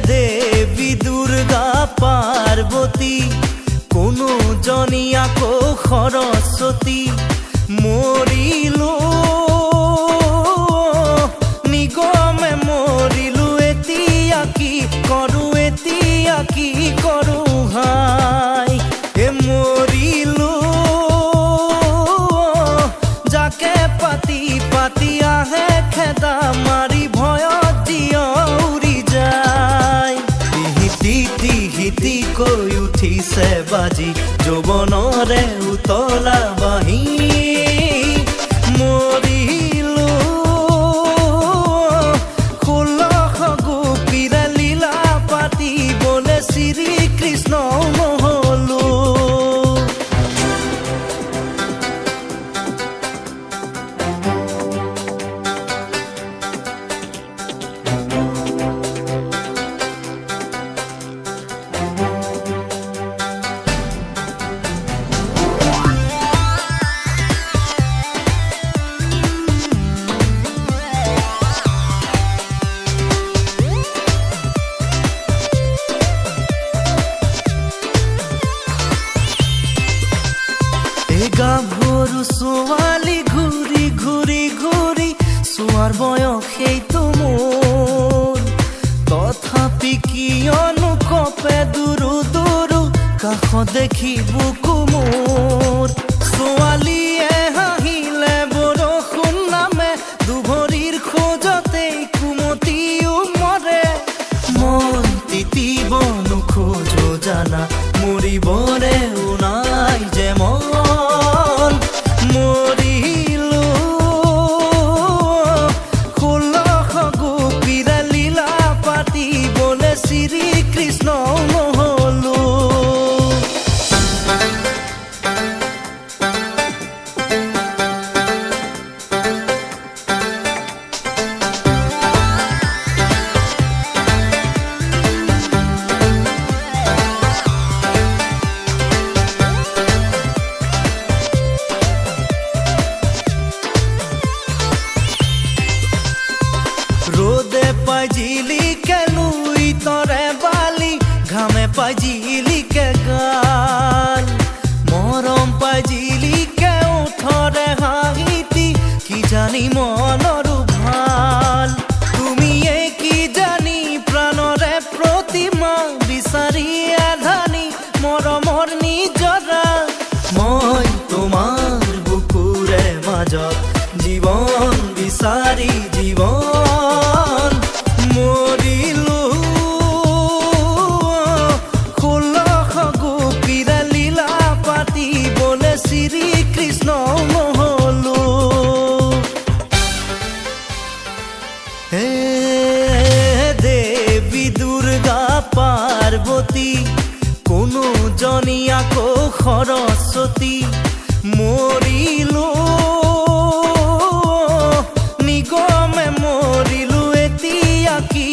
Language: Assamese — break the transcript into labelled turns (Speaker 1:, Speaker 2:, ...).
Speaker 1: देवी दुर्गा पार्वती कोनो जनिया को सरस्वती मरिलो निगमे मरिलो एतिया की करू हाय ए मरिलो जाके पाती पाती आहे खेदा मारी भय हिती কৈ উঠিছে বাজি যৌৱনৰে উতলা বাহি মৰিলো 16 গোপীৰে লীলা পাতিবলে শ্ৰী কৃষ্ণ নহলো গাভৰু ছোৱালী ঘূৰি ঘূৰি ঘূৰি চোৱাৰ বয়স সেইটো মোৰ তথাপি কিয়নো কপে দুৰু দুৰু কাষ দেখি বুকু মোৰ ছোৱালীয়ে হাঁহিলে বৰষুণ নামে দুভৰিৰ খোজতে কুমতিও মৰে মন তিতিব নোখোজো জানা মৰিবৰে নাই যে মন মৰিলো 16 গোপীৰে লীলা পাতিবলে শ্ৰী কৃষ্ণ নহলো रोदे पाजिली के लुई तोरे बाली घामे पाजिली के गाल मरम पाजिली के उठरे हाहिती की जानी मनरु ভাল তুমি কি জানি প্রাণরে প্রতিমা বিচারি আধানি মরমর নিজরা মই তোমার বুকুরে মাজত জীবন বিচারি জীবন মরিলো 16 গোপীৰে লীলা পাতিবলে শ্ৰী কৃষ্ণ নহলো হে দেৱী দুৰ্গা পাৰ্বতী কোনো জনিয়া কো সৰস্বতী মৰিলো নিগমে মৰিলো এতিয়া কি